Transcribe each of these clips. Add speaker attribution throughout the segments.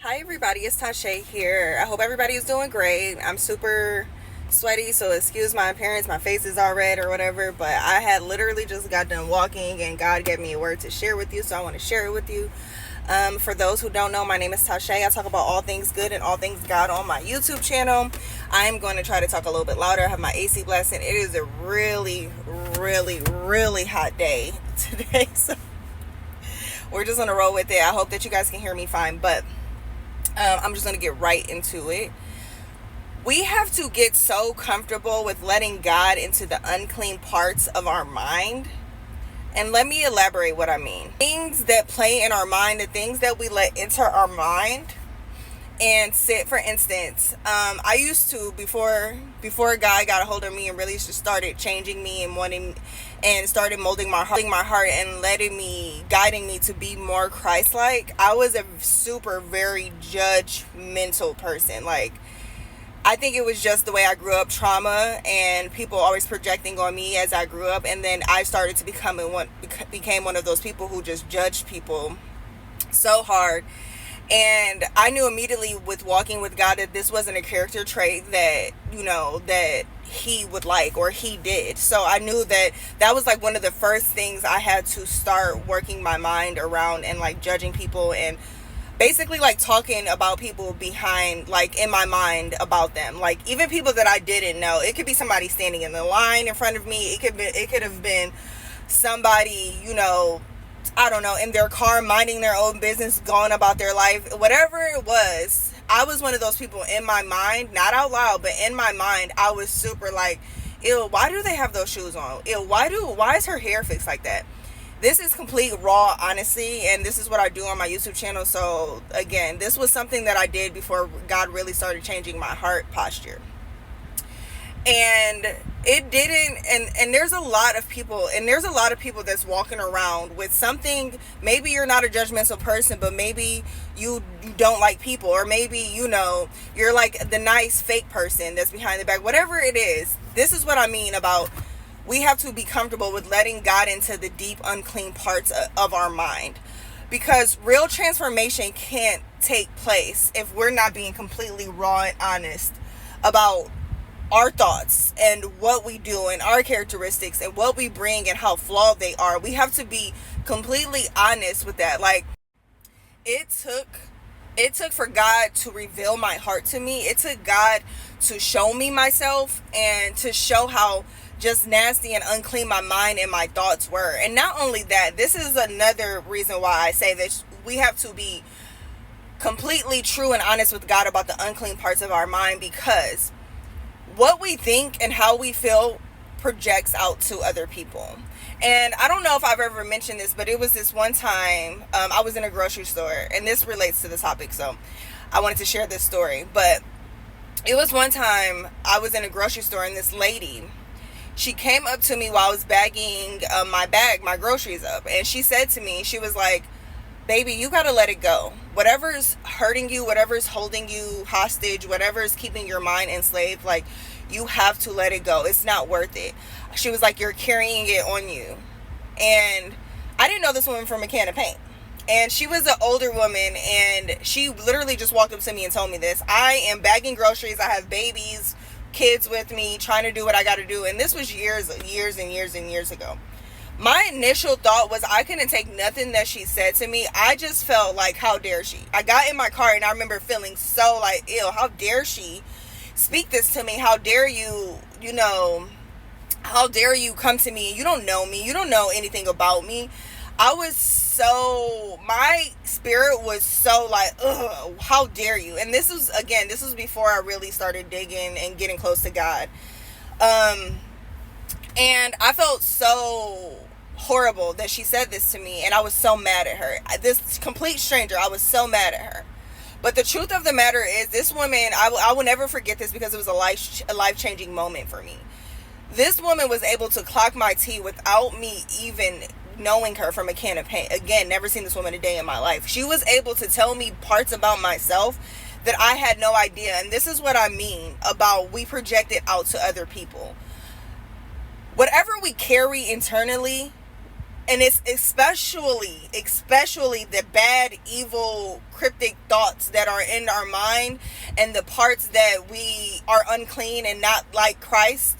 Speaker 1: Hi everybody, it's Tashay here. I hope everybody is doing great. I'm super sweaty, so excuse my appearance. My face is all red or whatever, but I had literally just got done walking and God gave me a word to share with you, so I want to share it with you. For those who don't know, my name is Tashay. I talk about all things good and all things God on my YouTube channel. I'm going to try to talk a little bit louder. I have my AC blasting. It is a really, really, really hot day today, so we're just going to roll with it. I hope that you guys can hear me fine, but I'm just going to get right into it. We have to get so comfortable with letting God into the unclean parts of our mind. And let me elaborate what I mean. Things that play in our mind, the things that we let enter our mind and sit. For instance, I used to, before God got a hold of me and really just started changing me and wanting and started molding my heart and guiding me to be more Christ-like, I was a super very judgmental person. Like, I think it was just the way I grew up, trauma, and people always projecting on me as I grew up. And then I started to became one of those people who just judged people so hard. And I knew immediately with walking with God that this wasn't a character trait that, that he would like or he did. So I knew that was like one of the first things I had to start working my mind around, and like judging people and basically like talking about people behind, like in my mind about them. Like even people that I didn't know. It could be somebody standing in the line in front of me. It could have been somebody, I don't know, in their car minding their own business, going about their life, whatever it was. I was one of those people in my mind, not out loud, but in my mind, I was super like, ew, why do they have those shoes on? Ew, why is her hair fixed like that? This is complete raw honesty, and this is what I do on my YouTube channel. So again, this was something that I did before God really started changing my heart posture. And it didn't, and there's a lot of people that's walking around with something. Maybe you're not a judgmental person, but maybe you don't like people, or maybe you're like the nice fake person that's behind the back. Whatever it is, this is what I mean about we have to be comfortable with letting God into the deep unclean parts of our mind, because real transformation can't take place if we're not being completely raw and honest about our thoughts and what we do and our characteristics and what we bring and how flawed they are. We have to be completely honest with that. Like, it took for God to reveal my heart to me. It took God to show me myself and to show how just nasty and unclean my mind and my thoughts were. And not only that, this is another reason why I say that we have to be completely true and honest with God about the unclean parts of our mind, because what we think and how we feel projects out to other people. And I don't know if I've ever mentioned this, but it was this one time I was in a grocery store, and this relates to the topic, so I wanted to share this story. But it was one time I was in a grocery store, and this lady, she came up to me while I was bagging my groceries up, and she said to me, she was like, baby, you gotta let it go. Whatever's hurting you, whatever's holding you hostage, whatever's keeping your mind enslaved, like, you have to let it go. It's not worth it. She was like, you're carrying it on you. And I didn't know this woman from a can of paint. And she was an older woman, and she literally just walked up to me and told me this. I am bagging groceries. I have babies, kids with me, trying to do what I gotta do. And this was years and years ago. My initial thought was I couldn't take nothing that she said to me. I just felt like, how dare she? I got in my car and I remember feeling so like, ew, how dare she speak this to me? How dare you, how dare you come to me? You don't know me. You don't know anything about me. My spirit was so like, ugh, how dare you? And this was before I really started digging and getting close to God. And I felt so horrible that she said this to me, and I was so mad at her. This complete stranger, I was so mad at her. But the truth of the matter is, this woman, I will never forget this, because it was a life-changing moment for me. This woman was able to clock my tea without me even knowing her from a can of paint. Again, never seen this woman a day in my life. She was able to tell me parts about myself that I had no idea. And this is what I mean about we project it out to other people. Whatever we carry internally And it's especially the bad, evil, cryptic thoughts that are in our mind, and the parts that we are unclean and not like Christ.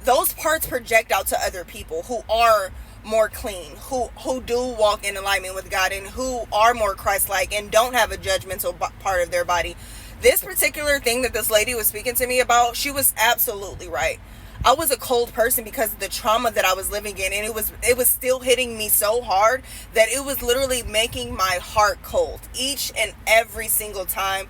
Speaker 1: Those parts project out to other people who are more clean, who do walk in alignment with God, and who are more Christ-like and don't have a judgmental part of their body. This particular thing that this lady was speaking to me about, she was absolutely right. I was a cold person because of the trauma that I was living in, and it was still hitting me so hard that it was literally making my heart cold each and every single time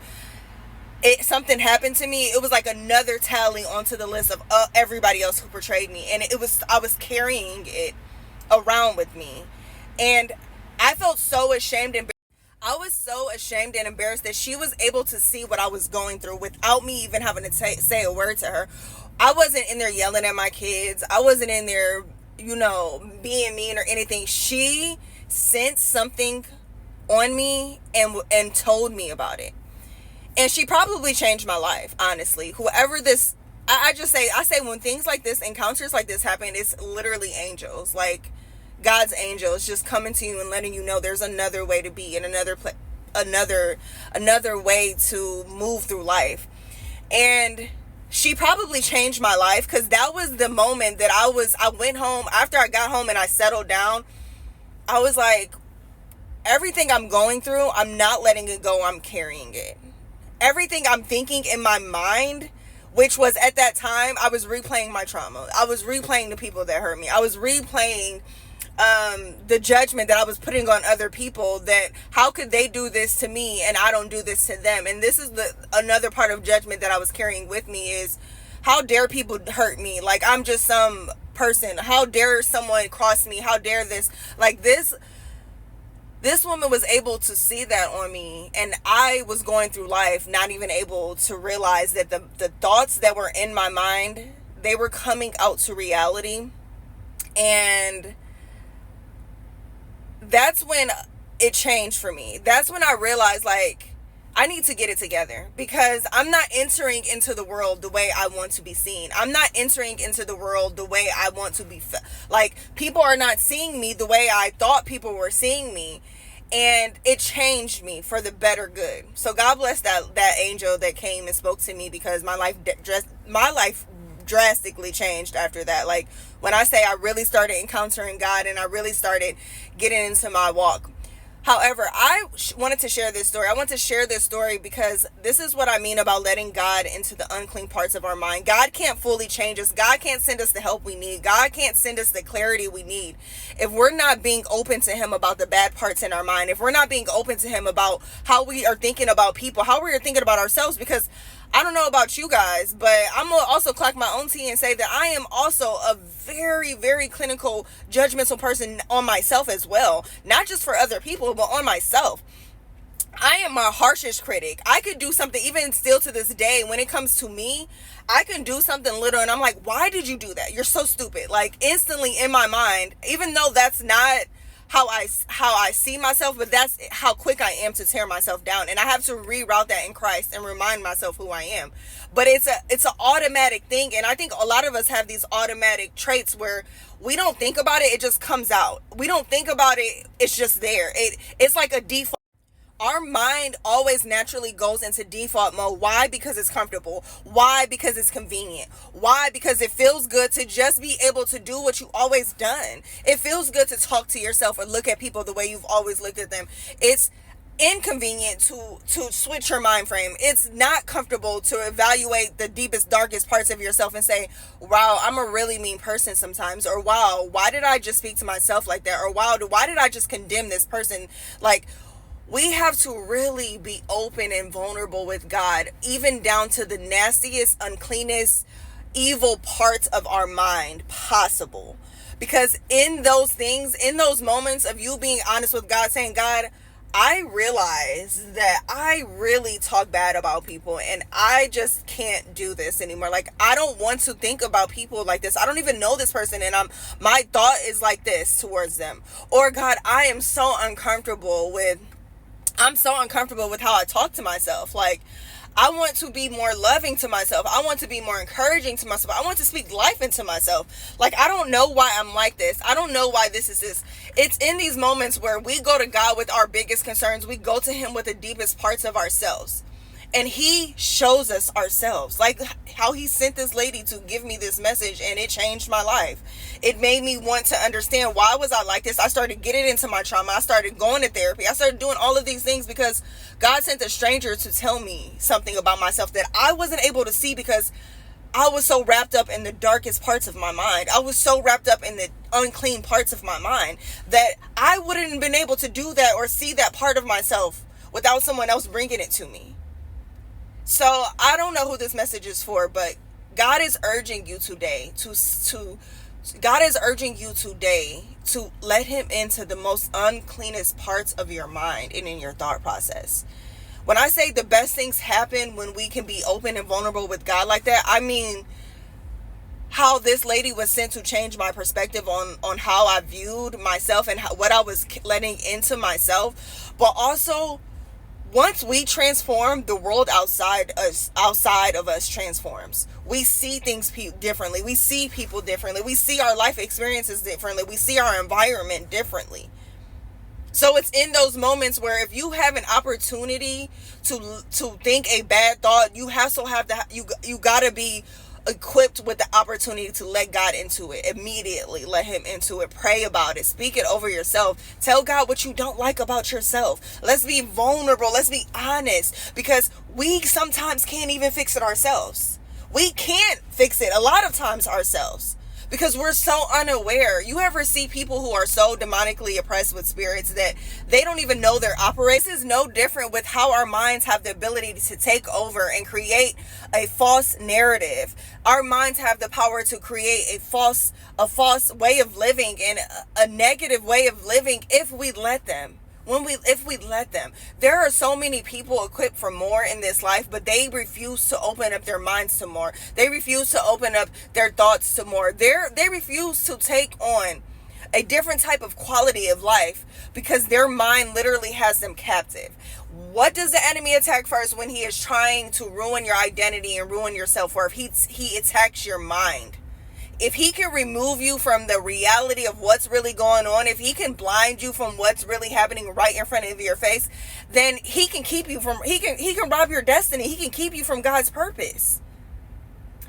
Speaker 1: something happened to me. It was like another tally onto the list of everybody else who portrayed me, and I was carrying it around with me, and I felt so ashamed and I was so ashamed and embarrassed that she was able to see what I was going through without me even having to say a word to her. I wasn't in there yelling at my kids. I wasn't in there, being mean or anything. She sensed something on me and told me about it. And she probably changed my life, honestly. Whoever this, I say when things like this, encounters like this happen, it's literally angels. Like, God's angels just coming to you and letting you know there's another way to be and another way to move through life. And she probably changed my life, because that was the moment that I went home. After I got home and I settled down, I was like, everything I'm going through, I'm not letting it go, I'm carrying it. Everything I'm thinking in my mind, which was at that time, I was replaying my trauma. I was replaying the people that hurt me. I was replaying the judgment that I was putting on other people, that how could they do this to me and I don't do this to them. And this is another part of judgment that I was carrying with me, is how dare people hurt me like I'm just some person. How dare someone cross me? How dare this? Like, this woman was able to see that on me, and I was going through life not even able to realize that the thoughts that were in my mind, they were coming out to reality. And that's when it changed for me. That's when I realized, like, I need to get it together, because I'm not entering into the world the way I want to be seen. I'm not entering into the world the way I want to be like, people are not seeing me the way I thought people were seeing me. And it changed me for the better good. So God bless that angel that came and spoke to me, because my life drastically changed after that. Like, when I say I really started encountering God and I really started getting into my walk. However, I wanted to share this story. I want to share this story because this is what I mean about letting God into the unclean parts of our mind. God can't fully change us. God can't send us the help we need. God can't send us the clarity we need if we're not being open to Him about the bad parts in our mind. If we're not being open to Him about how we are thinking about people, how we are thinking about ourselves. Because I don't know about you guys, but I'm going to also clock my own tea and say that I am also a very, very clinical, judgmental person on myself as well. Not just for other people, but on myself. I am my harshest critic. I could do something, even still to this day, when it comes to me, I can do something little and I'm like, why did you do that? You're so stupid. Like, instantly in my mind, even though that's not how I see myself, but that's how quick I am to tear myself down. And I have to reroute that in Christ and remind myself who I am. But it's an automatic thing. And I think a lot of us have these automatic traits where we don't think about it. It just comes out. We don't think about it. It's just there. It's like a default. Our mind always naturally goes into default mode. Why? Because it's comfortable. Why? Because it's convenient. Why? Because it feels good to just be able to do what you've always done. It feels good to talk to yourself or look at people the way you've always looked at them. It's inconvenient to switch your mind frame. It's not comfortable to evaluate the deepest, darkest parts of yourself and say, wow, I'm a really mean person sometimes. Or wow, why did I just speak to myself like that? Or wow, why did I just condemn this person? Like, we have to really be open and vulnerable with God, even down to the nastiest, uncleanest, evil parts of our mind possible. Because in those things, in those moments of you being honest with God, saying, God, I realize that I really talk bad about people and I just can't do this anymore. Like, I don't want to think about people like this. I don't even know this person and my thought is like this towards them. Or God, I'm so uncomfortable with how I talk to myself. Like, I want to be more loving to myself. I want to be more encouraging to myself. I want to speak life into myself. Like, I don't know why I'm like this. I don't know why this is this. It's in these moments where we go to God with our biggest concerns. We go to him with the deepest parts of ourselves. And he shows us ourselves, like how he sent this lady to give me this message, and it changed my life. It made me want to understand, why was I like this? I started getting into my trauma. I started going to therapy. I started doing all of these things because God sent a stranger to tell me something about myself that I wasn't able to see because I was so wrapped up in the darkest parts of my mind. I was so wrapped up in the unclean parts of my mind that I wouldn't have been able to do that or see that part of myself without someone else bringing it to me. So I don't know who this message is for, but God is urging you today to let him into the most uncleanest parts of your mind and in your thought process. When I say the best things happen when we can be open and vulnerable with God like that, I mean how this lady was sent to change my perspective on how I viewed myself and what I was letting into myself. But also, once we transform, the world outside of us transforms. We see things differently. We see people differently. We see our life experiences differently. We see our environment differently. So it's in those moments where if you have an opportunity to think a bad thought, you gotta be equipped with the opportunity to let God into it immediately. Let him into it. Pray about it. Speak it over yourself. Tell God what you don't like about yourself. Let's be vulnerable. Let's be honest, because we sometimes can't even fix it ourselves. We can't fix it a lot of times ourselves because we're so unaware. You ever see people who are so demonically oppressed with spirits that they don't even know they're operating? This is no different with how our minds have the ability to take over and create a false narrative. Our minds have the power to create a false way of living and a negative way of living if we let them. If we let them. There are so many people equipped for more in this life, but they refuse to open up their minds to more. They refuse to open up their thoughts to more. They refuse to take on a different type of quality of life because their mind literally has them captive. What does the enemy attack first when he is trying to ruin your identity and ruin your self-worth? He attacks your mind. If he can remove you from the reality of what's really going on, if he can blind you from what's really happening right in front of your face, then he can keep you from, he can rob your destiny. He can keep you from God's purpose.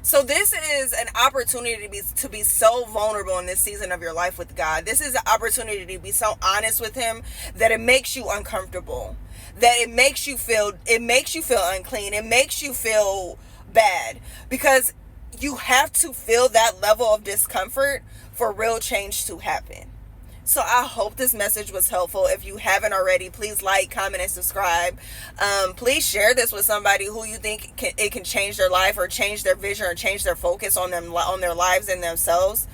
Speaker 1: So this is an opportunity to be so vulnerable in this season of your life with God. This is an opportunity to be so honest with him that it makes you uncomfortable, that it makes you feel unclean. It makes you feel bad because you have to feel that level of discomfort for real change to happen. So I hope this message was helpful. If you haven't already, please like, comment, and subscribe. Please share this with somebody who you think it can change their life or change their vision or change their focus on their lives and themselves.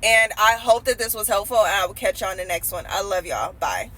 Speaker 1: And I hope that this was helpful, and I will catch you on the next one. I love y'all. Bye.